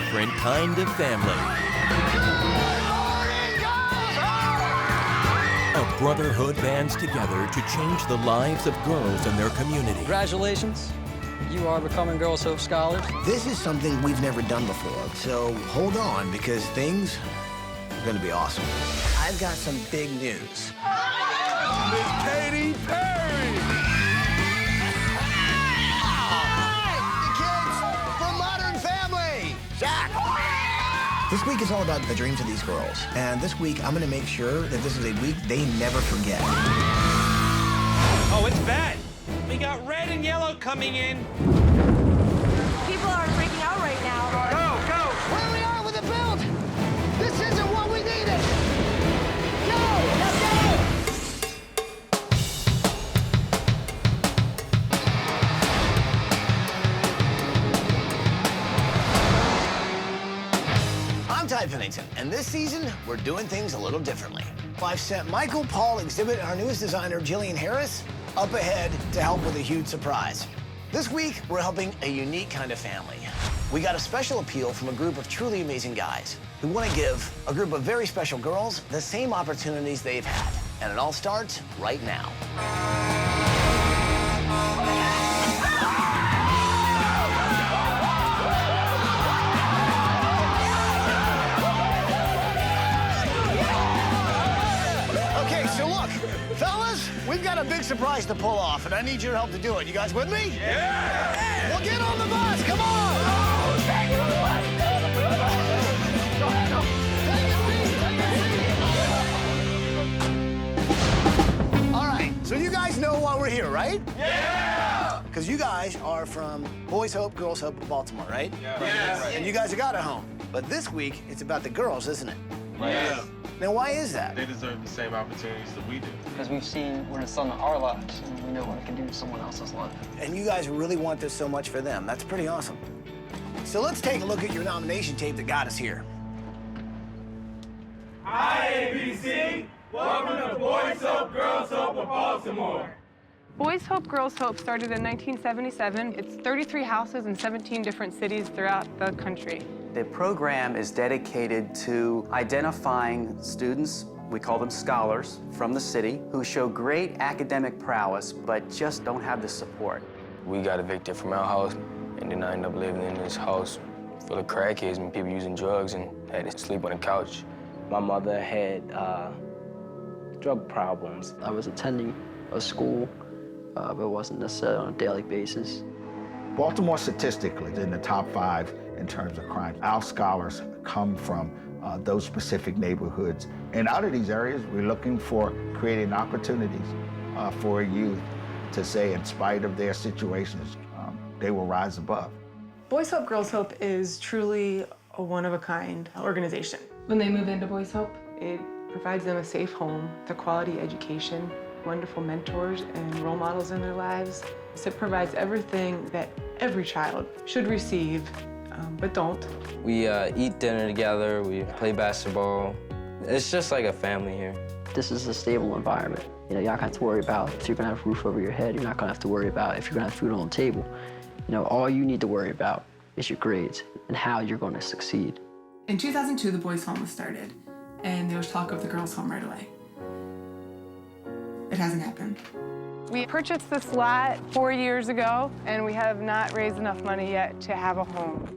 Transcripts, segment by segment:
different kind of family. A brotherhood bands together to change the lives of girls in their community. Congratulations. You are becoming Girls Hope Scholars. This is something we've never done before, so hold on, because things are gonna be awesome. I've got some big news. Miss Katy Perry! The kids from Modern Family! Jack! This week is all about the dreams of these girls, and this week I'm gonna make sure that this is a week they never forget. Oh, it's bad. We got red and yellow coming in. People are freaking out right now. Go, go! Where we are with the build! This isn't what we needed! Go! Let's go! I'm Ty Pennington, and this season, we're doing things a little differently. I've sent Michael, Paul, Exhibit, and our newest designer, Jillian Harris, up ahead to help with a huge surprise. This week, we're helping a unique kind of family. We got a special appeal from a group of truly amazing guys who want to give a group of very special girls the same opportunities they've had. And it all starts right now. Okay, so look, fellas, we've got a big surprise to pull off, and I need your help to do it. You guys with me? Yeah! Well, get on the bus, come on! All right, so you guys know why we're here, right? Yeah! Because you guys are from Boys Hope, Girls Hope Baltimore, right? Yeah. And you guys have got a home. But this week, it's about the girls, isn't it? Yeah. Now, why is that? They deserve the same opportunities that we do. Because we've seen what it's done in our lives, and we know what it can do to someone else's life. And you guys really want this so much for them. That's pretty awesome. So let's take a look at your nomination tape that got us here. Hi, ABC. Welcome to Boys Hope, Girls Hope of Baltimore. Boys Hope Girls Hope started in 1977. It's 33 houses in 17 different cities throughout the country. The program is dedicated to identifying students, we call them scholars, from the city who show great academic prowess but just don't have the support. We got evicted from our house, and then I ended up living in this house full of crackheads and people using drugs, and had to sleep on the couch. My mother had drug problems. I was attending a school, but it wasn't necessarily on a daily basis. Baltimore statistically is in the top 5 in terms of crime. Our scholars come from those specific neighborhoods. And out of these areas, we're looking for creating opportunities for youth to say, in spite of their situations, they will rise above. Boys Hope Girls Hope is truly a one-of-a-kind organization. When they move into Boys Hope, it provides them a safe home, a quality education, wonderful mentors and role models in their lives. So it provides everything that every child should receive, but don't. We eat dinner together, we play basketball. It's just like a family here. This is a stable environment. You know, you're not gonna have to worry about if you're gonna have a roof over your head. You're not gonna have to worry about if you're gonna have food on the table. You know, all you need to worry about is your grades and how you're gonna succeed. In 2002, the Boys Home was started, and there was talk of the Girls Home right away. It hasn't happened. We purchased this lot 4 years ago, and we have not raised enough money yet to have a home.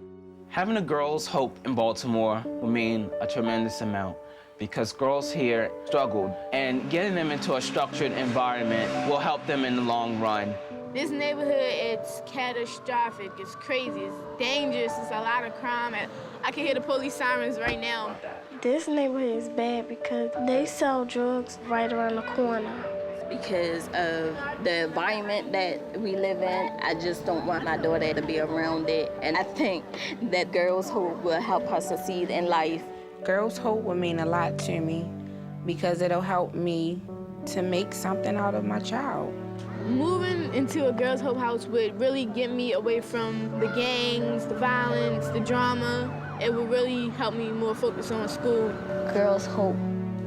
Having a Girls Hope in Baltimore will mean a tremendous amount because girls here struggled, and getting them into a structured environment will help them in the long run. This neighborhood, it's catastrophic. It's crazy. It's dangerous. It's a lot of crime. And I can hear the police sirens right now. This neighborhood is bad because they sell drugs right around the corner. Because of the environment that we live in, I just don't want my daughter to be around it. And I think that Girls Hope will help her succeed in life. Girls Hope will mean a lot to me because it'll help me to make something out of my child. Moving into a Girls Hope house would really get me away from the gangs, the violence, the drama. It would really help me more focus on school. Girls Hope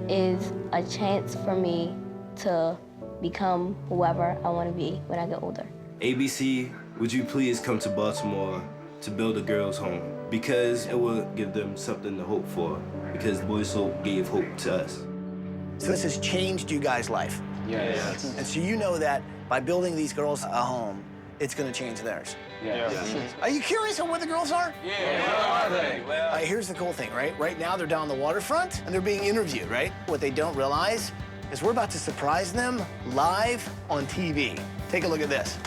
is a chance for me to become whoever I want to be when I get older. ABC, would you please come to Baltimore to build a girls' home? because it will give them something to hope for, because Boys Hope gave hope to us. So this has changed you guys' life. Yes. And so you know that by building these girls a home, it's going to change theirs. Yes. Are you curious on what the girls are? Yeah. Where are they? All right, here's the cool thing, right? Right now, they're down the waterfront, and they're being interviewed, right? What they don't realize is we're about to surprise them live on TV. Take a look at this.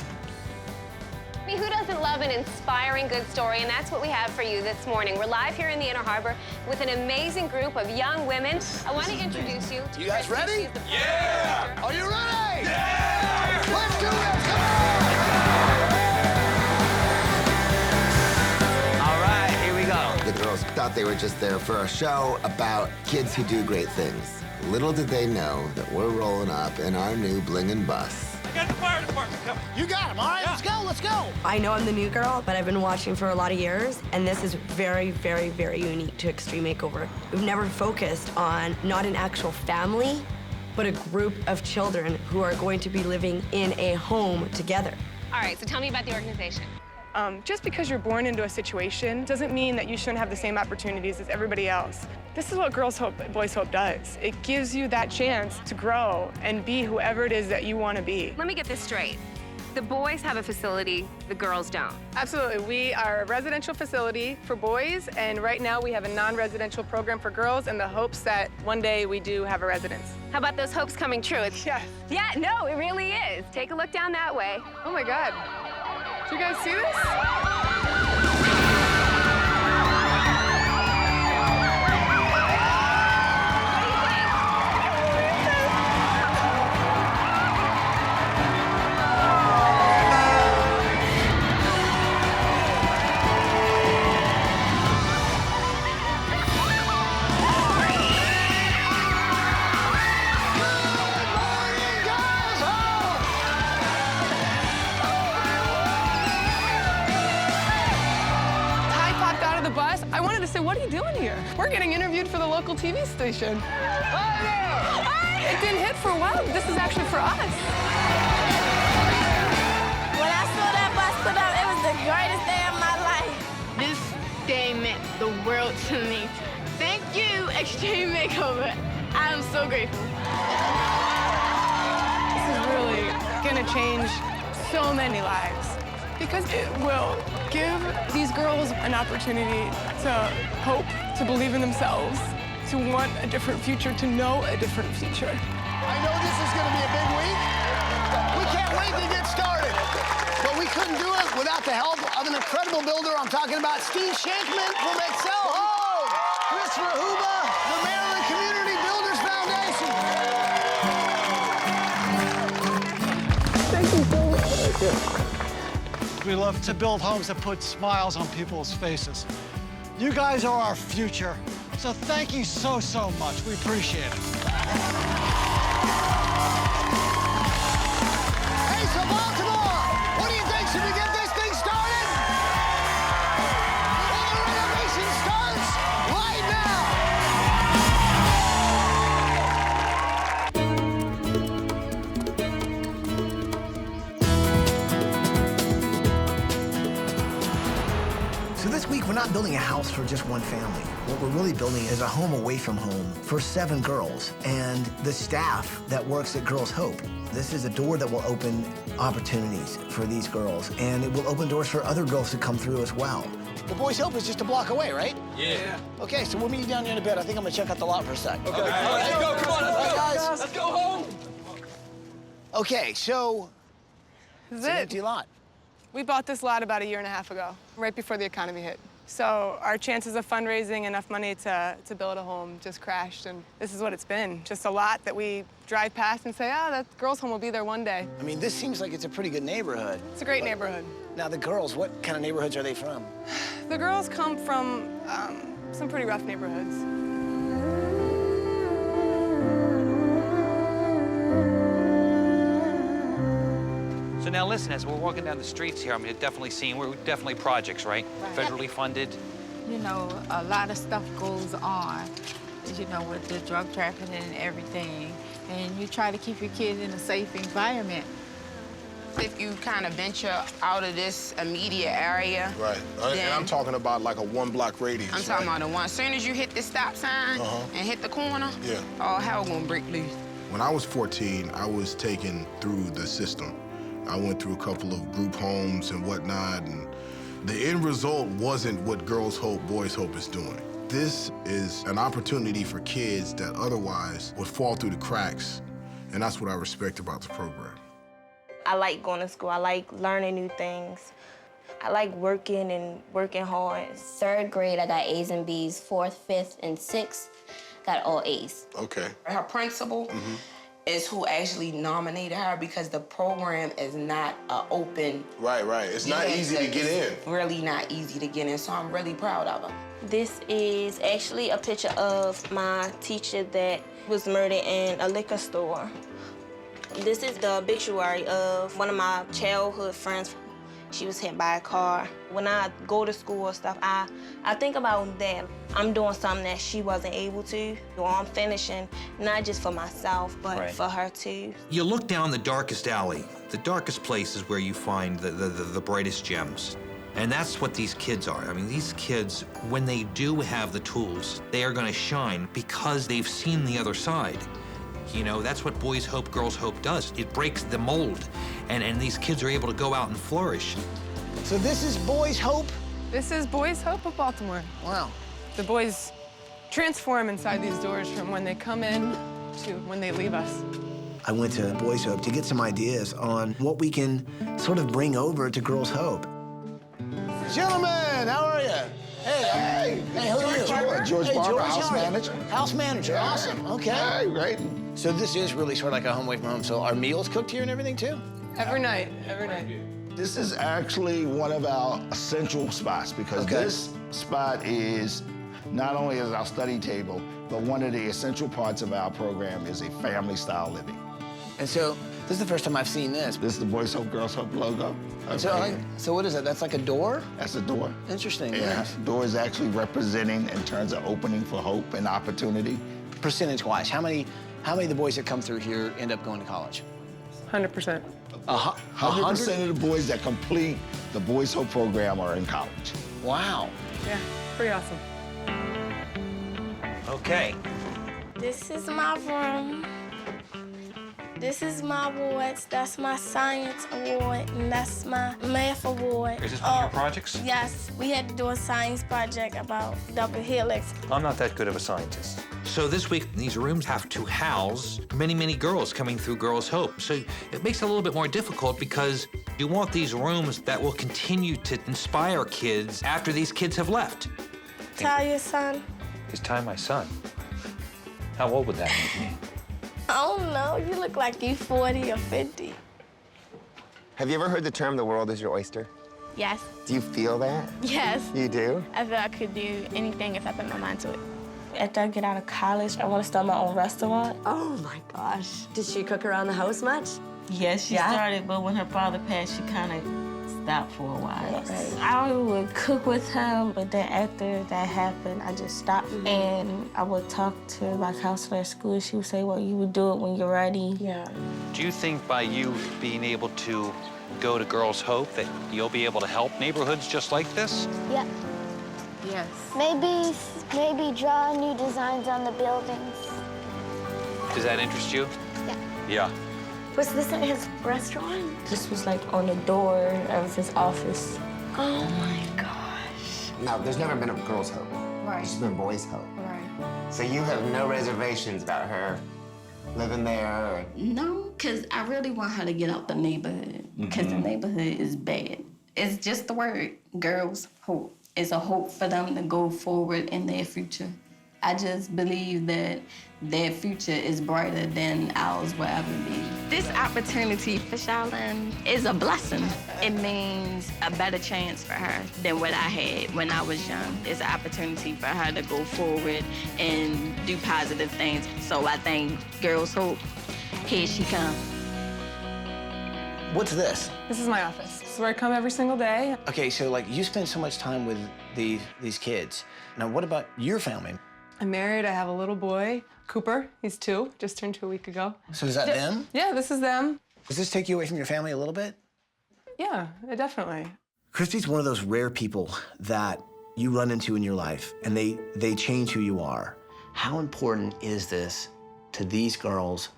I mean, who doesn't love an inspiring good story? And that's what we have for you this morning. We're live here in the Inner Harbor with an amazing group of young women. I want to introduce you to You guys ready? Yeah! Are you ready? Yeah! Let's do this! Come on! All right, here we go. The girls thought they were just there for a show about kids who do great things. Little did they know that we're rolling up in our new blingin' bus. I got the fire department coming. You got him, all right? Let's go, let's go. I know I'm the new girl, but I've been watching for a lot of years, and this is very, very, very unique to Extreme Makeover. We've never focused on not an actual family, but a group of children who are going to be living in a home together. All right, so tell me about the organization. Just because you're born into a situation doesn't mean that you shouldn't have the same opportunities as everybody else. This is what Girls Hope, Boys Hope does. It gives you that chance to grow and be whoever it is that you want to be. Let me get this straight. The boys have a facility, the girls don't. Absolutely. We are a residential facility for boys, and right now we have a non-residential program for girls in the hopes that one day we do have a residence. How about those hopes coming true? Yes. Yeah, no, it really is. Take a look down that way. Oh my God. Do you guys see this? I wanted to say, what are you doing here? We're getting interviewed for the local TV station. It didn't hit for a while, but this is actually for us. When I saw that bus put up, it was the greatest day of my life. This day meant the world to me. Thank you, Extreme Makeover. I am so grateful. This is really gonna change so many lives, because it will give these girls an opportunity to hope, to believe in themselves, to want a different future, to know a different future. I know this is going to be a big week. We can't wait to get started. But we couldn't do it without the help of an incredible builder. I'm talking about Steve Shankman from Excel Home, Christopher Huba, the Maryland Community Builders Foundation. Thank you so much. We love to build homes that put smiles on people's faces. You guys are our future, so thank you so, so much. We appreciate it. Hey, so Baltimore, what do you think? Should we get this thing started? Well, the renovation starts right now. So this week, we're not building a house for just one family. What we're really building is a home away from home for 7 girls and the staff that works at Girls Hope. This is a door that will open opportunities for these girls, and it will open doors for other girls to come through as well. The Boys Hope is just a block away, right? Yeah. Okay, so we'll meet you down here in a bit. I think I'm gonna check out the lot for a sec. Okay. All right, let's go. Come on, let's go. Guys. Let's go home. Okay, so This it's an empty lot. We bought this lot about 1.5 years ago, right before the economy hit. So our chances of fundraising enough money to build a home just crashed, and this is what it's been. Just a lot that we drive past and say, oh, that girls' home will be there one day. I mean, this seems like it's a pretty good neighborhood. It's a great neighborhood. Now, the girls, what kind of neighborhoods are they from? The girls come from some pretty rough neighborhoods. So now listen, as we're walking down the streets here, I mean, we're definitely projects, right? Federally funded. You know, a lot of stuff goes on, you know, with the drug trafficking and everything. And you try to keep your kids in a safe environment. if you kind of venture out of this immediate area. Right. And I'm talking about like a 1 block radius. I'm talking about the one. As soon as you hit the stop sign and hit the corner, all hell gonna break loose. When I was 14, I was taken through the system. I went through a couple of group homes and whatnot, and the end result wasn't what Girls Hope, Boys Hope is doing. This is an opportunity for kids that otherwise would fall through the cracks, and that's what I respect about the program. I like going to school. I like learning new things. I like working and working hard. 3rd grade, I got A's and B's. 4th, 5th, and 6th, got all A's. Okay. Her principal is who actually nominated her because the program is not open. Right. It's not easy to get in. Really not easy to get in, so I'm really proud of her. This is actually a picture of my teacher that was murdered in a liquor store. This is the obituary of one of my childhood friends. She was hit by a car. When I go to school or stuff, I think about that. I'm doing something that she wasn't able to. Or I'm finishing, not just for myself, but for her too. You look down the darkest alley. The darkest place is where you find the brightest gems. And that's what these kids are. I mean, these kids, when they do have the tools, they are gonna shine because they've seen the other side. You know, that's what Boys Hope, Girls Hope does. It breaks the mold, and these kids are able to go out and flourish. So this is Boys Hope? This is Boys Hope of Baltimore. Wow. The boys transform inside these doors from when they come in to when they leave us. I went to Boys Hope to get some ideas on what we can sort of bring over to Girls Hope. Gentlemen, how are you? Hey, who are you? George Barber, house manager. House manager, awesome, okay. Hey, right. So this is really sort of like a home away from home. So are meals cooked here and everything too? Every night. This is actually one of our essential spots because this spot is not only is our study table, but one of the essential parts of our program is a family-style living. And so this is the first time I've seen this. This is the Boys Hope, Girls Hope logo. So what is that? That's like a door? That's a door. Interesting. Yeah, door is actually representing in terms of opening for hope and opportunity. Percentage-wise, how many of the boys that come through here end up going to college? 100%. 100% of the boys that complete the Boys Hope program are in college. Wow. Yeah, pretty awesome. Okay. This is my room. This is my awards. That's my science award, and that's my math award. Is this one of your projects? Yes, we had to do a science project about double helix. I'm not that good of a scientist. So this week, these rooms have to house many, many girls coming through Girls Hope. So it makes it a little bit more difficult because you want these rooms that will continue to inspire kids after these kids have left. Tell your son. Is Ty my son? How old would that make me? I don't know. You look like you 40 or 50. Have you ever heard the term, the world is your oyster? Yes. Do you feel that? Yes. You do? I feel I could do anything if I put my mind to it. After I get out of college, I want to start my own restaurant. Oh my gosh. Did she cook around the house much? Yes, she started, but when her father passed, she kind of stopped for a while. I would cook with him, but then after that happened, I just stopped. And I would talk to my counselor at school. She would say, well, you would do it when you're ready. Yeah. Do you think by you being able to go to Girls Hope that you'll be able to help neighborhoods just like this? Yeah. Yes. Maybe draw new designs on the buildings. Does that interest you? Yeah. Yeah. Was this at his restaurant? This was like on the door of his office. Oh my gosh. No, there's never been a Girls Hope. Right. It's just been Boys Hope. Right. So you have no reservations about her living there? Or... No, because I really want her to get out the neighborhood, because the neighborhood is bad. It's just the word, Girls Hope. It's a hope for them to go forward in their future. I just believe that their future is brighter than ours will ever be. This opportunity for Charlene is a blessing. It means a better chance for her than what I had when I was young. It's an opportunity for her to go forward and do positive things. So I think Girls Hope, here she comes. What's this? This is my office. This is where I come every single day. Okay, so like you spend so much time with these kids. Now what about your family? I'm married. I have a little boy, Cooper. He's 2, just turned 2 a week ago. So is that them? Yeah, this is them. Does this take you away from your family a little bit? Yeah, definitely. Christy's one of those rare people that you run into in your life, and they change who you are. How important is this to these girls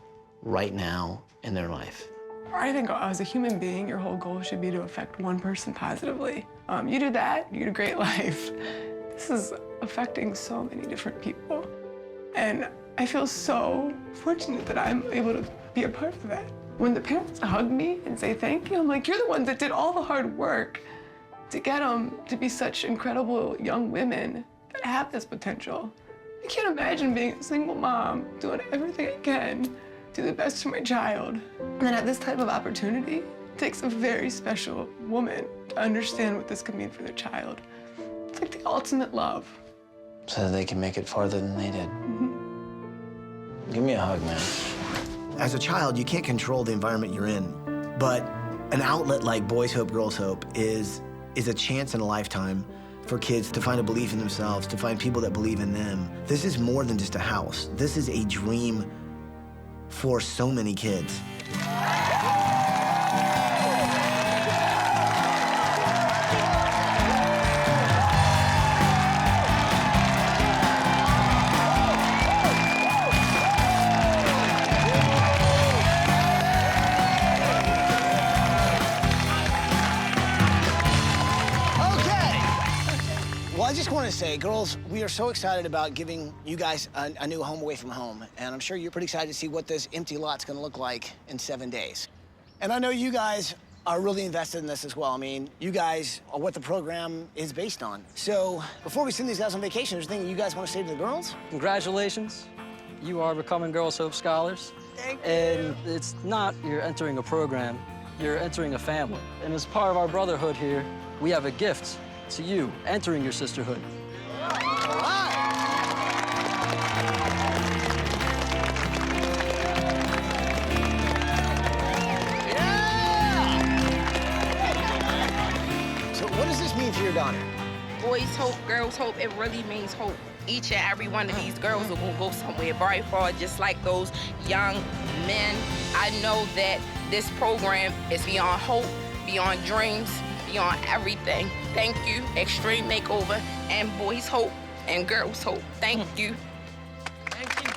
right now in their life? I think as a human being, your whole goal should be to affect one person positively. You do that, you get a great life. This is affecting so many different people. And I feel so fortunate that I'm able to be a part of that. When the parents hug me and say thank you, I'm like, you're the ones that did all the hard work to get them to be such incredible young women that have this potential. I can't imagine being a single mom, doing everything I can to do the best for my child. And then at this type of opportunity, it takes a very special woman to understand what this could mean for their child. It's like the ultimate love. So that they can make it farther than they did. Give me a hug, man. As a child, you can't control the environment you're in, but an outlet like Boys Hope, Girls Hope is a chance in a lifetime for kids to find a belief in themselves, to find people that believe in them. This is more than just a house. This is a dream for so many kids. I just want to say, girls, we are so excited about giving you guys a new home away from home. And I'm sure you're pretty excited to see what this empty lot's going to look like in 7 days. And I know you guys are really invested in this as well. I mean, you guys are what the program is based on. So before we send these guys on vacation, is there anything you guys want to say to the girls? Congratulations. You are becoming Girls Hope Scholars. Thank you. And it's not you're entering a program, you're entering a family. And as part of our brotherhood here, we have a gift to you, entering your sisterhood. All right. Yeah! So what does this mean for your daughter? Boys Hope, Girls Hope, it really means hope. Each and every one of these girls are gonna go somewhere bright far, just like those young men. I know that this program is beyond hope, beyond dreams, beyond everything. Thank you, Extreme Makeover, and Boys Hope, and Girls Hope. Thank you. Thank you.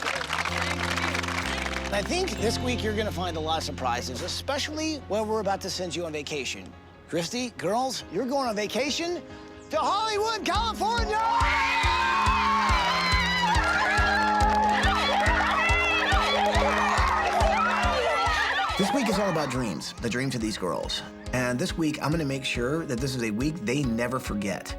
I think this week you're gonna find a lot of surprises, especially when we're about to send you on vacation. Christy, girls, you're going on vacation to Hollywood, California! This week is all about dreams, the dreams of these girls. And this week, I'm gonna make sure that this is a week they never forget.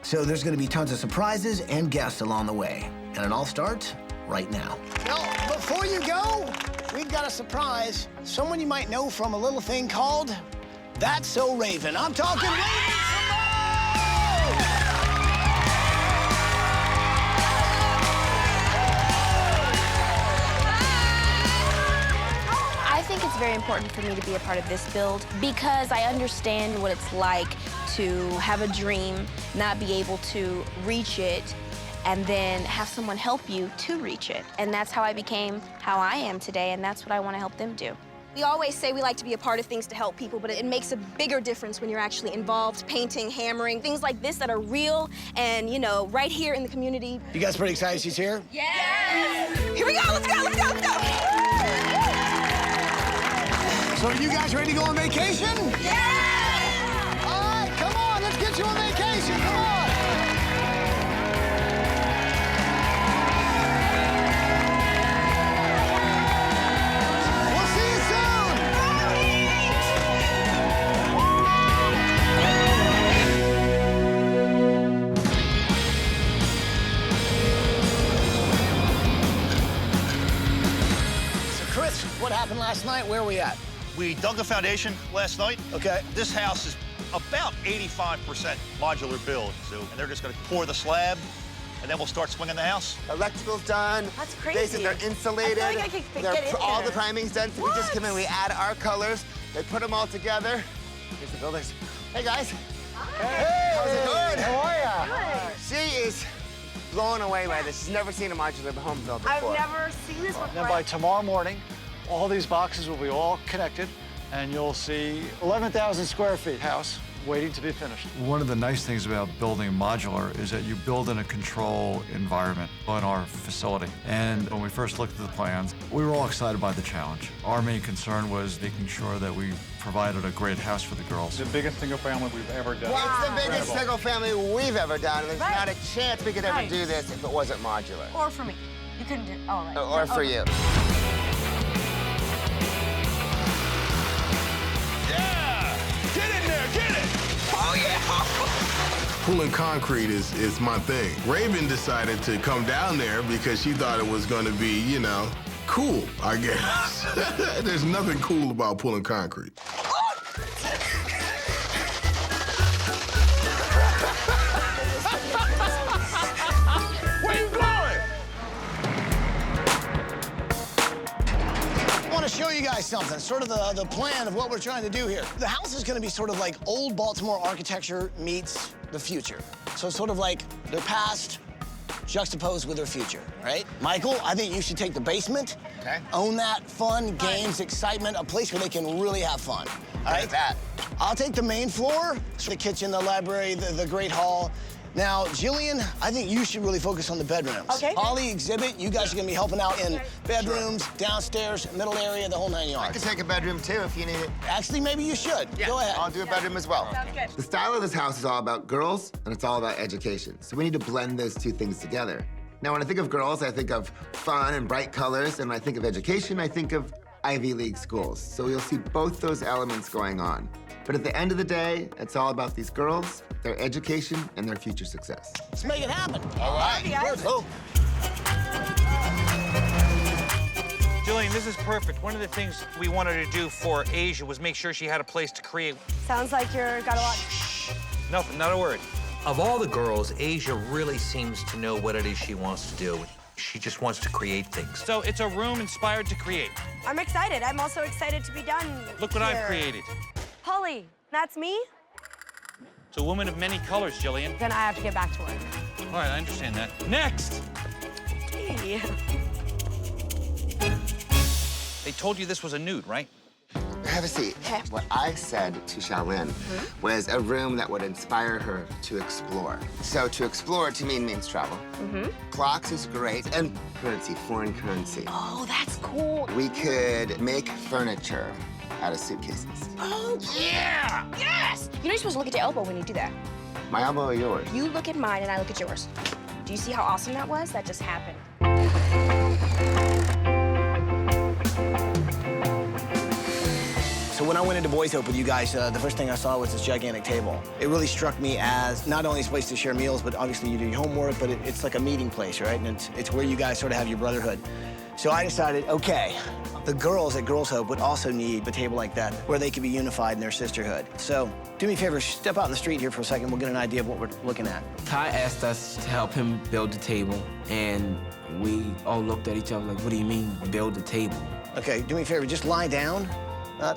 So there's gonna be tons of surprises and guests along the way. And it all starts right now. Now, before you go, we've got a surprise. Someone you might know from a little thing called That's So Raven. I'm talking Raven Simone! I think it's very important for me to be a part of this build because I understand what it's like to have a dream, not be able to reach it, and then have someone help you to reach it. And that's how I became how I am today, and that's what I want to help them do. We always say we like to be a part of things to help people, but it makes a bigger difference when you're actually involved, painting, hammering, things like this that are real and, you know, right here in the community. You guys pretty excited she's here? Yes! Here we go, let's go, let's go, let's go! So are you guys ready to go on vacation? Yeah! All right, come on, let's get you on vacation, come on! We'll see you soon! So Chris, what happened last night? Where are we at? We dug the foundation last night. Okay. This house is about 85% modular build, so, and they're just gonna pour the slab, and then we'll start swinging the house. Electrical's done. That's crazy. Basically, they're insulated. I feel like I could get in all there. the priming's done, so we just come in, we add our colors, they put them all together. Here's the builders. Hey, guys. Hey, how's it going? How are ya? Good. She is blown away by this. She's never seen a modular home built before. I've never seen this before. Then by tomorrow morning, all these boxes will be all connected and you'll see 11,000 square feet house waiting to be finished. One of the nice things about building modular is that you build in a control environment on our facility. And when we first looked at the plans, we were all excited by the challenge. Our main concern was making sure that we provided a great house for the girls. The biggest single family we've ever done. Wow. It's the biggest single family we've ever done. There's not a chance we could ever do this if it wasn't modular. Or for me. You couldn't do, oh, right. Or for you. Yeah! Get in there, get it! Oh, yeah! Pulling concrete is my thing. Raven decided to come down there because she thought it was going to be, you know, cool, I guess. There's nothing cool about pulling concrete. Where you going? I want to show you guys something, sort of the plan of what we're trying to do here. The house is going to be sort of like old Baltimore architecture meets the future. So sort of like their past juxtaposed with their future, right? Michael, I think you should take the basement, own that, fun, games, excitement, a place where they can really have fun, all right? I'll take the main floor, so the kitchen, the library, the great hall. Now, Jillian, I think you should really focus on the bedrooms. Okay. Holly, exhibit, you guys are gonna be helping out in bedrooms, downstairs, middle area, the whole 9 yards. I could take a bedroom too if you need it. Actually, maybe you should. Go ahead. I'll do a bedroom as well. Sounds good. The style of this house is all about girls and it's all about education. So we need to blend those two things together. Now, when I think of girls, I think of fun and bright colors, and when I think of education, I think of Ivy League schools. So you'll see both those elements going on. But at the end of the day, it's all about these girls, their education, and their future success. Let's make it happen. All right. Perfect. Jillian, this is perfect. One of the things we wanted to do for Asia was make sure she had a place to create. Sounds like you're got a lot. Nothing, not a word. Of all the girls, Asia really seems to know what it is she wants to do. She just wants to create things. So it's a room inspired to create. I'm excited. I'm also excited to be done. Look what I've created. Polly, that's me? It's a woman of many colors, Jillian. Then I have to get back to work. All right, I understand that. Next! Hey. They told you this was a nude, right? Have a seat. What I said to Shaolin was a room that would inspire her to explore. So to explore to me means travel. Clocks is great, and currency, foreign currency. Oh, that's cool. We could make furniture out of suitcases. Oh, yeah! Yes! You know you're supposed to look at your elbow when you do that. My elbow or yours? You look at mine and I look at yours. Do you see how awesome that was? That just happened. So when I went into Boys Hope with you guys, the first thing I saw was this gigantic table. It really struck me as not only a place to share meals, but obviously you do your homework, but it's like a meeting place, right? And it's where you guys sort of have your brotherhood. So I decided, okay, the girls at Girls Hope would also need a table like that where they could be unified in their sisterhood. So do me a favor, step out in the street here for a second. We'll get an idea of what we're looking at. Ty asked us to help him build the table, and we all looked at each other like, what do you mean, build the table? Okay, do me a favor, just lie down.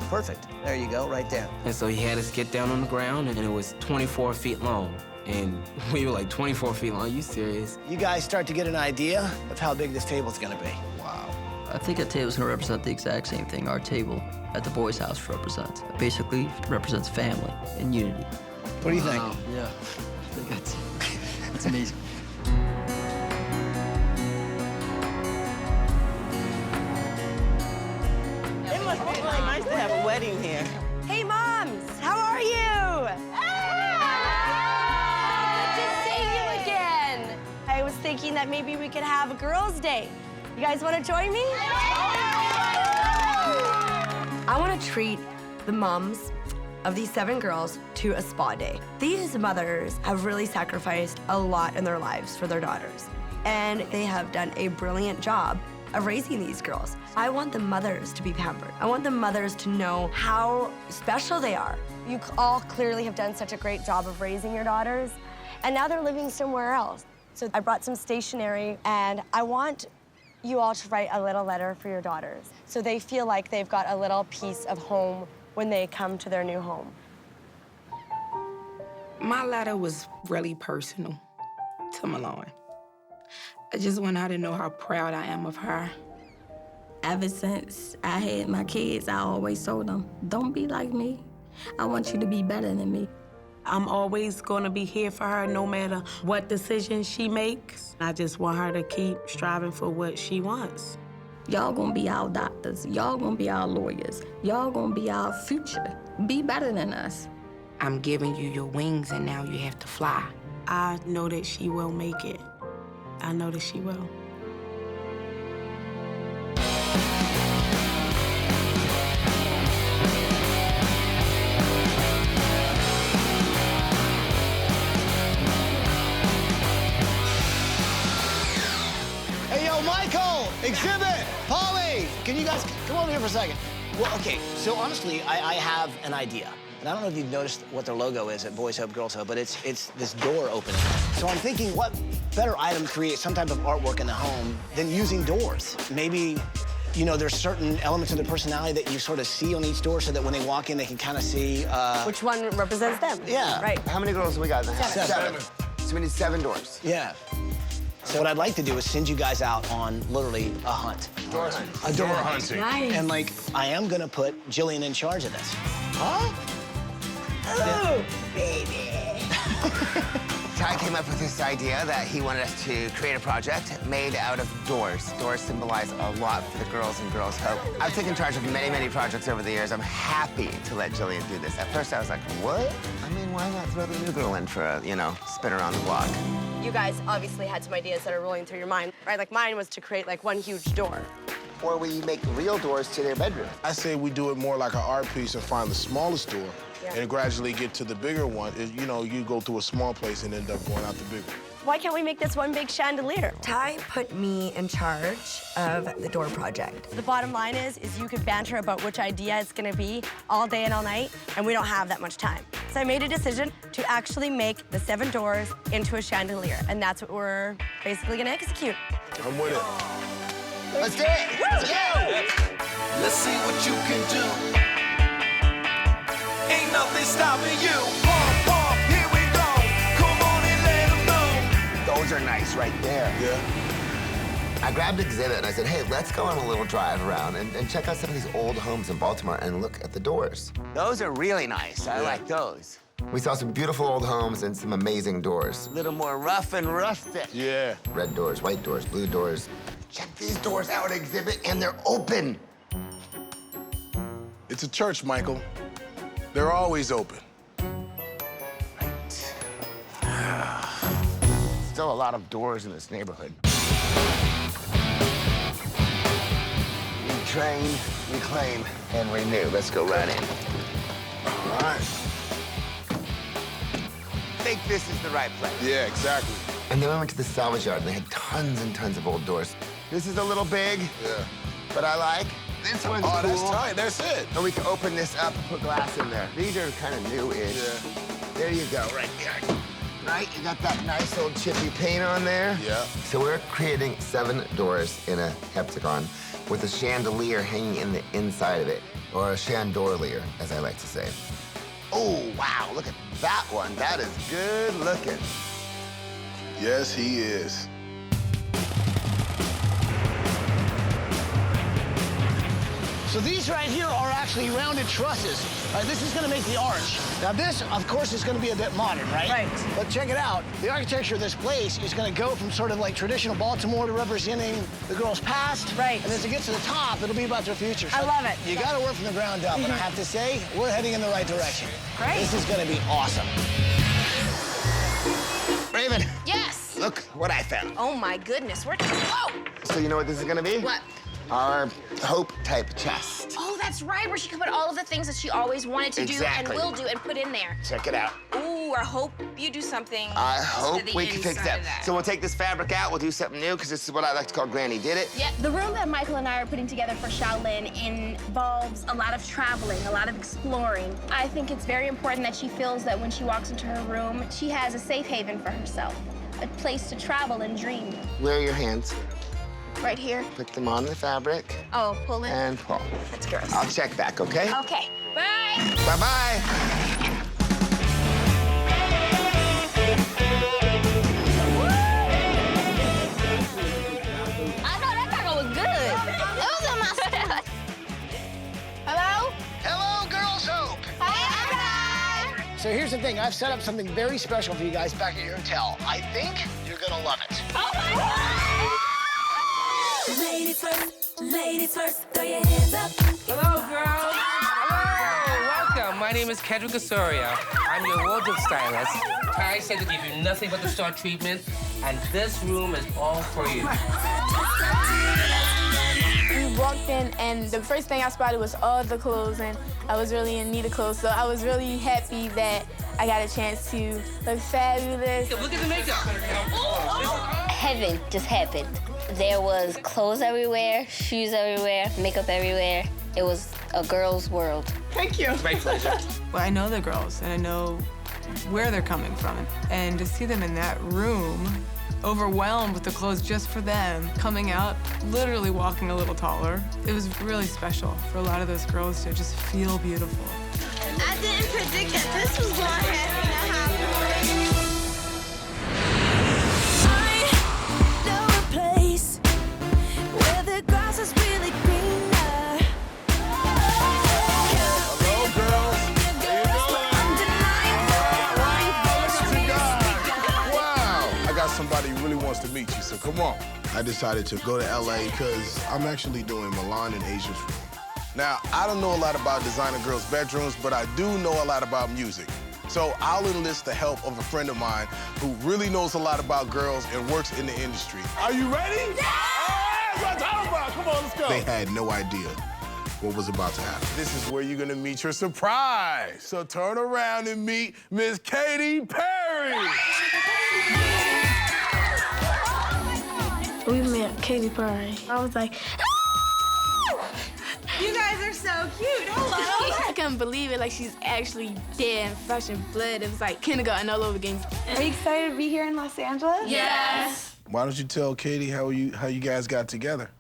Perfect. There you go, right there. And so he had us get down on the ground, and it was 24 feet long. And we were like, 24 feet long, are you serious? You guys start to get an idea of how big this table's gonna be. Wow. I think a table's gonna represent the exact same thing our table at the boys' house represents. It basically represents family and unity. What do you think? Yeah, I think that's amazing. It must be really nice to have a wedding here. Hey, moms, how are you? Good to see you again. I was thinking that maybe we could have a girls' day. You guys want to join me? I want to treat the moms of these 7 girls to a spa day. These mothers have really sacrificed a lot in their lives for their daughters, and they have done a brilliant job of raising these girls. I want the mothers to be pampered. I want the mothers to know how special they are. You all clearly have done such a great job of raising your daughters, and now they're living somewhere else. So I brought some stationery, and I want you all to write a little letter for your daughters so they feel like they've got a little piece of home when they come to their new home. My letter was really personal to Malone. I just want her to know how proud I am of her Ever since I had my kids, I always told them, don't be like me. I want you to be better than me. I'm always gonna be here for her no matter what decision she makes. I just want her to keep striving for what she wants. Y'all gonna be our doctors. Y'all gonna be our lawyers. Y'all gonna be our future. Be better than us. I'm giving you your wings and now you have to fly. I know that she will make it. I know that she will. Hey, yo, Michael, Exhibit, Polly, can you guys come over here for a second? Well, okay, so honestly, I have an idea. And I don't know if you've noticed what their logo is at Boys Hope, Girls Hope, but it's this door opening. So I'm thinking, what better item to create some type of artwork in the home than using doors? Maybe, you know, there's certain elements of their personality that you sort of see on each door so that when they walk in, they can kind of see... Which one represents them? Yeah. Right. How many girls do we got in the house? 7. So we need 7 doors. Yeah. So what I'd like to do is send you guys out on literally a hunt. Door hunt. A door hunting. Nice. And, like, I am gonna put Jillian in charge of this. Huh? Oh, baby. Ty came up with this idea that he wanted us to create a project made out of doors. Doors symbolize a lot for the girls in Girls Hope. I've taken charge of many, many projects over the years. I'm happy to let Jillian do this. At first, I was like, what? I mean, why not throw the new girl in for a, you know, spin around the block? You guys obviously had some ideas that are rolling through your mind, right? Like mine was to create like one huge door. Or we make real doors to their bedroom. I say we do it more like an art piece and find the smallest door Yeah. and gradually get to the bigger one. You know, you go through a small place and end up going out the big one. Why can't we make this one big chandelier? Ty put me in charge of the door project. The bottom line is you could banter about which idea it's gonna be all day and all night, and we don't have that much time. So I made a decision to actually make the 7 doors into a chandelier, and that's what we're basically gonna execute. I'm with it. Let's do it! Let's go! Let's see what you can do. Ain't nothing stopping you. Pump, pump, here we go. Come on and let them know. Those are nice right there. Yeah. I grabbed Exhibit and I said, hey, let's go on a little drive around and check out some of these old homes in Baltimore and look at the doors. Those are really nice. I like those. We saw some beautiful old homes and some amazing doors. A little more rough and rustic. Yeah. Red doors, white doors, blue doors. Check these doors out, Exhibit, and they're open. It's a church, Michael. They're always open. Still a lot of doors in this neighborhood. Retrain, reclaim, and renew. Let's go right in. All right. I think this is the right place. Yeah, exactly. And then we went to the salvage yard, and they had tons and tons of old doors. This is a little big, Yeah. but I like. This one's Oh, cool. that's tight. That's it. And we can open this up and put glass in there. These are kind of new-ish. Yeah. There you go, right there. Right, you got that nice old chippy paint on there. Yeah. So we're creating 7 doors in a heptagon with a chandelier hanging in the inside of it, or a chandelier, as I like to say. Oh, wow, look at that one. That is good looking. Yes, he is. So these right here are actually rounded trusses. Right, this is gonna make the arch. Now this, of course, is gonna be a bit modern, right? Right. But check it out. The architecture of this place is gonna go from sort of like traditional Baltimore to representing the girls' past. Right. And as it gets to the top, it'll be about their future. I love it. You gotta work from the ground up, and I have to say, we're heading in the right direction. Great. This is gonna be awesome. Raven, Yes. look what I found. Oh my goodness. Whoa. So you know what this is gonna be? What? Our Hope-type chest. Oh, that's right, where she could put all of the things that she always wanted to Exactly. do and will do and put in there. Check it out. Ooh, I hope you do something I to hope the we can fix inside that. of that. So we'll take this fabric out, we'll do something new, because this is what I like to call Granny Did It. Yeah, the room that Michael and I are putting together for Shaolin involves a lot of traveling, a lot of exploring. I think it's very important that she feels that when she walks into her room, she has a safe haven for herself, a place to travel and dream. Where are your hands? Right here. Put them on the fabric Oh, pull it. and pull. That's gross. I'll check back, okay? Okay, bye. Bye-bye. I know that taco was good. It was in my So here's the thing. I've set up something very special for you guys back at your hotel. I think you're gonna love it. Oh my God! Ladies first, throw your hands up. Hello, girls. Hello, welcome. My name is Kendrick Osorio. I'm your wardrobe stylist. Ty said to give you nothing but the star treatment, and this room is all for you. We walked in, and the first thing I spotted was all the clothes, and I was really in need of clothes, so I was really happy that I got a chance to look fabulous. Look at the makeup. Heaven just happened. There was clothes everywhere, shoes everywhere, makeup everywhere. It was a girl's world. Thank you. My pleasure. Well, I know the girls, and I know where they're coming from. And to see them in that room, overwhelmed with the clothes just for them, coming out, literally walking a little taller, it was really special for a lot of those girls to just feel beautiful. I didn't predict that this was going to happen. Somebody really wants to meet you, so come on. I decided to go to LA because I'm actually doing Milan and Asia's room. Now, I don't know a lot about designer girls' bedrooms, but I do know a lot about music. So I'll enlist the help of a friend of mine who really knows a lot about girls and works in the industry. Are you ready? Yeah! All right, what's all about? Come on, let's go. They had no idea what was about to happen. This is where you're gonna meet your surprise. So turn around and meet Miss Katy Perry. We met Katy Perry. I was like, ah! You guys are so cute. Hello. I couldn't believe it. Like, she's actually there in flesh and blood. It was like kindergarten all over again. Are you excited to be here in Los Angeles? Yes. Why don't you tell Katy how you guys got together?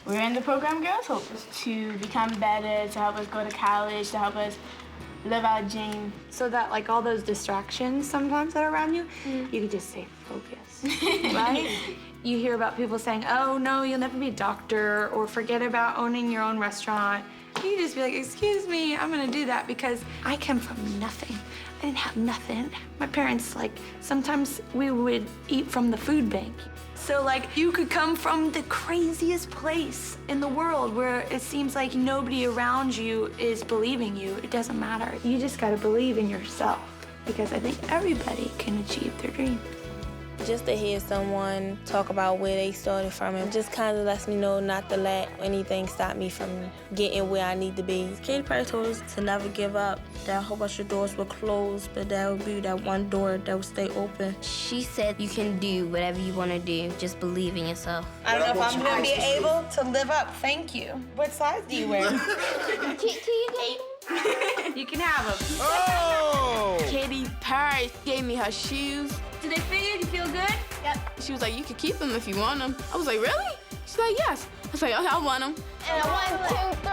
We're in the program Girls Hope to become better, to help us go to college, to help us live our dream. So that, like, all those distractions sometimes that are around you, you can just stay focused, right? You hear about people saying, oh, no, you'll never be a doctor, or forget about owning your own restaurant. You can just be like, excuse me, I'm gonna do that because I come from nothing. I didn't have nothing. My parents, like, sometimes we would eat from the food bank. So, like, you could come from the craziest place in the world where it seems like nobody around you is believing you. It doesn't matter. You just gotta believe in yourself, because I think everybody can achieve their dreams. Just to hear someone talk about where they started from, it just kind of lets me know not to let anything stop me from getting where I need to be. Katy Perry told us to never give up, that a whole bunch of doors were closed, but there would be that one door that would stay open. She said you can do whatever you want to do. Just believe in yourself. I don't know if I'm going to be able to live up. Thank you. What size do you wear? You can have them. Oh! Katy Perry gave me her shoes. Do they fit? You feel good? Yep. She was like, you can keep them if you want them. I was like, really? She's like, yes. I was like, okay, I want them. And 1, 2, 3.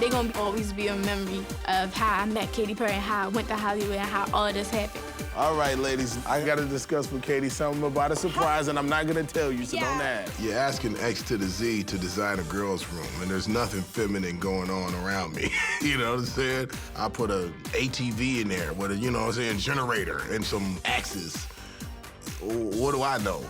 They're gonna always be a memory of how I met Katy Perry and how I went to Hollywood and how all this happened. All right, ladies, I gotta discuss with Katy something about a surprise, and I'm not gonna tell you, so don't ask. You're asking X to the Z to design a girl's room, and there's nothing feminine going on around me. You know what I'm saying? I put a ATV in there with a, you know what I'm saying, generator and some axes. What do I know?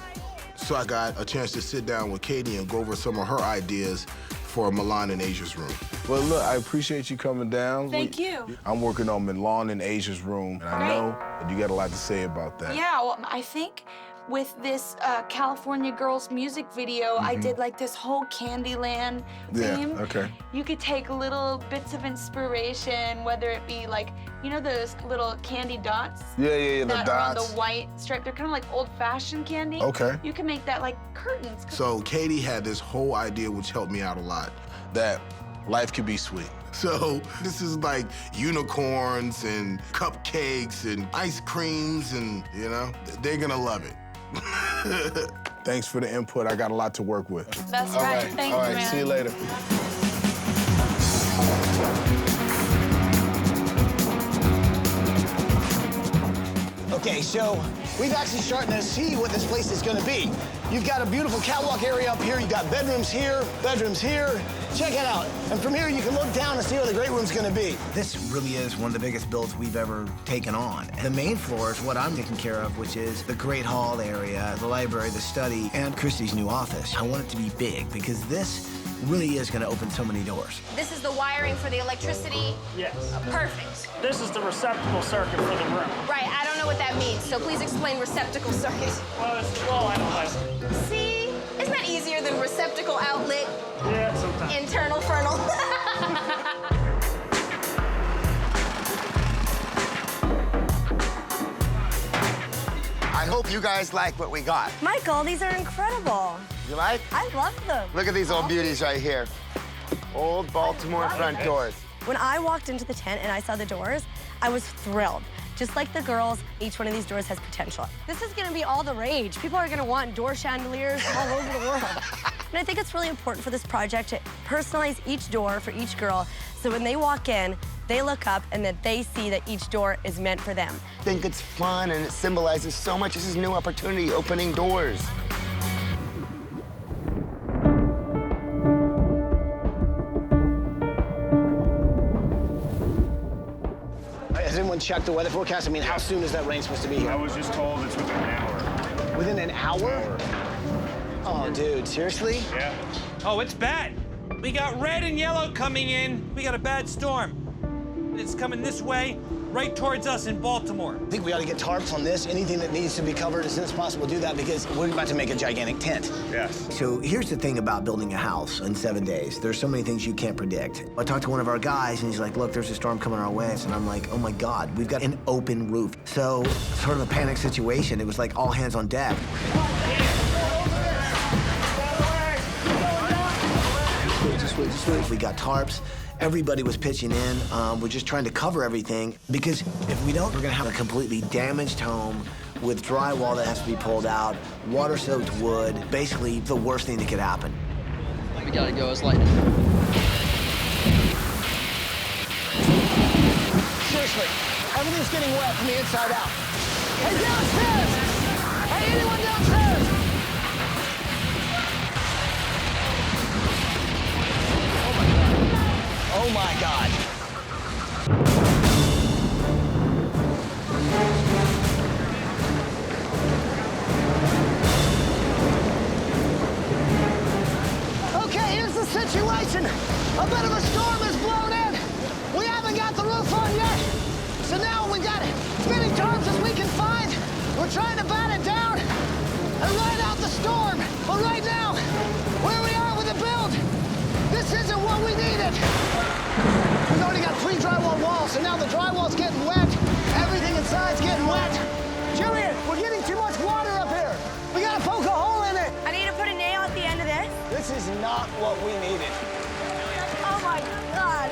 So I got a chance to sit down with Katy and go over some of her ideas for Milan and Asia's room. Well, look, I appreciate you coming down. Thank you. I'm working on Milan and Asia's room, and I know that you got a lot to say about that. Yeah, well, I think with this California Girls music video, I did like this whole Candyland theme. Yeah, okay. You could take little bits of inspiration, whether it be like, you know those little candy dots? Yeah, the that are on dots. the white stripe. They're kind of like old-fashioned candy. Okay. You can make that like curtains. So Katy had this whole idea, which helped me out a lot, that life could be sweet. So this is like unicorns and cupcakes and ice creams, and, you know, they're gonna love it. Thanks for the input. I got a lot to work with. That's right. Thank you, All right, man. see you later. Okay, so we've actually starting to see what this place is gonna be. You've got a beautiful catwalk area up here. You've got bedrooms here, Check it out. And from here, you can look down and see where the great room's gonna be. This really is one of the biggest builds we've ever taken on. The main floor is what I'm taking care of, which is the great hall area, the library, the study, and Christy's new office. I want it to be big because this really is gonna open so many doors. This is the wiring for the electricity. Yes. Perfect. This is the receptacle circuit for the room. Right, I don't know what that means, so please explain receptacle circuit. Well, it's the wall analyzer. See? Isn't that easier than receptacle outlet? Yeah, sometimes. Internal fernal. I hope you guys like what we got. Michael, these are incredible. You like? I love them. Look at these old beauties right here. Old Baltimore front doors. When I walked into the tent and I saw the doors, I was thrilled. Just like the girls, each one of these doors has potential. This is gonna be all the rage. People are gonna want door chandeliers all over the world. And I think it's really important for this project to personalize each door for each girl, so when they walk in, they look up and that they see that each door is meant for them. I think it's fun and it symbolizes so much. This is new opportunity, opening doors. Has anyone checked the weather forecast? I mean, how soon is that rain supposed to be here? I was just told it's within an hour. Within an hour? Oh, dude, seriously? Yeah. Oh, it's bad. We got red and yellow coming in. We got a bad storm. It's coming this way, right towards us in Baltimore. I think we ought to get tarps on this. Anything that needs to be covered as soon as possible, do that because we're about to make a gigantic tent. Yes. So here's the thing about building a house in 7 days. There's so many things you can't predict. I talked to one of our guys and he's like, look, there's a storm coming our way. And I'm like, oh my God, we've got an open roof. So sort of a panic situation. It was like all hands on deck. Just wait. We got tarps. Everybody was pitching in. We're just trying to cover everything because if we don't, we're gonna have a completely damaged home with drywall that has to be pulled out, water-soaked wood, basically the worst thing that could happen. We gotta go, it's lightning. Seriously, everything's getting wet from the inside out. Hey, downstairs! Hey, anyone downstairs? Oh my God. Okay, here's the situation. A bit of a storm has blown in. We haven't got the roof on yet. So now we've got as many tarps as we can find. We're trying to bat it down and ride out the storm. But right now, where we are with the build, this isn't what we needed. We've already got 3 drywall walls, so now the drywall's getting wet. Everything inside's getting wet. Julian, we're getting too much water up here. We gotta poke a hole in it. I need to put a nail at the end of this. This is not what we needed. Oh my God.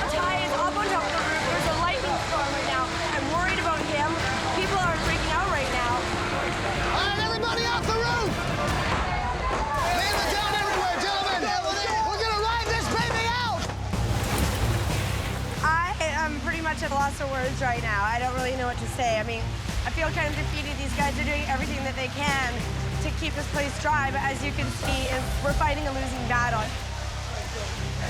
Ty is up on top of the roof. There's a lightning storm right now. I'm worried about him. People are freaking out right now. All right, everybody off the roof. Leave it down everywhere, gentlemen. We're gonna ride this baby out. I am pretty much at a loss of words right now. I don't really know what to say. I mean, I feel kind of defeated. These guys are doing everything that they can to keep this place dry, but as you can see, we're fighting a losing battle.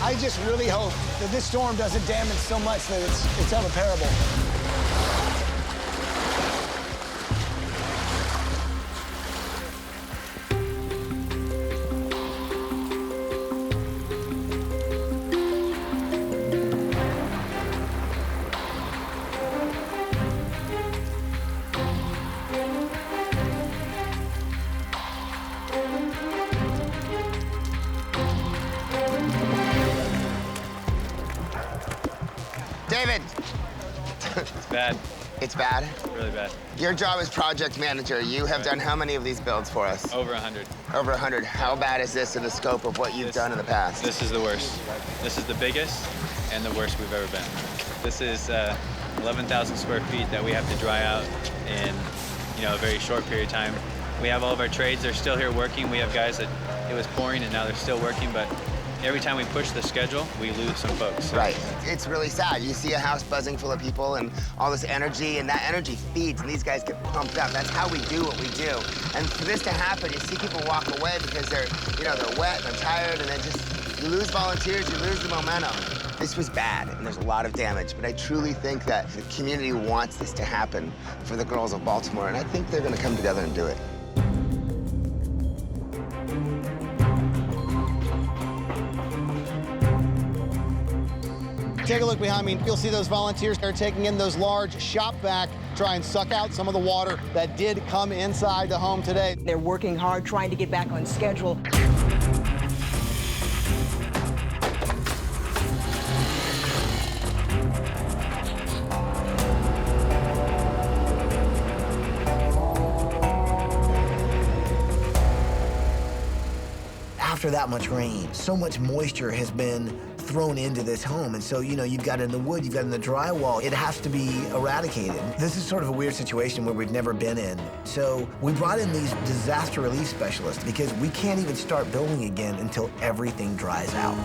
I just really hope that this storm doesn't damage so much that it's irreparable. David. It's bad. It's bad? Really bad. Your job as project manager, you have done how many of these builds for us? Over 100. Over 100. How bad is this in the scope of what you've done in the past? This is the worst. This is the biggest and the worst we've ever been. This is 11,000 square feet that we have to dry out in, a very short period of time. We have all of our trades. They're still here working. We have guys that it was pouring and now they're still working, but every time we push the schedule, we lose some folks. Right. It's really sad. You see a house buzzing full of people and all this energy, and that energy feeds, and these guys get pumped up. That's how we do what we do. And for this to happen, you see people walk away because they're wet and they're tired, and you lose volunteers, you lose the momentum. This was bad, and there's a lot of damage, but I truly think that the community wants this to happen for the girls of Baltimore, and I think they're gonna come together and do it. Take a look behind me, and you'll see those volunteers are taking in those large shop vac, try and suck out some of the water that did come inside the home today. They're working hard, trying to get back on schedule. After that much rain, so much moisture has been thrown into this home. And so, you've got it in the wood, you've got it in the drywall. It has to be eradicated. This is sort of a weird situation where we've never been in. So we brought in these disaster relief specialists because we can't even start building again until everything dries out.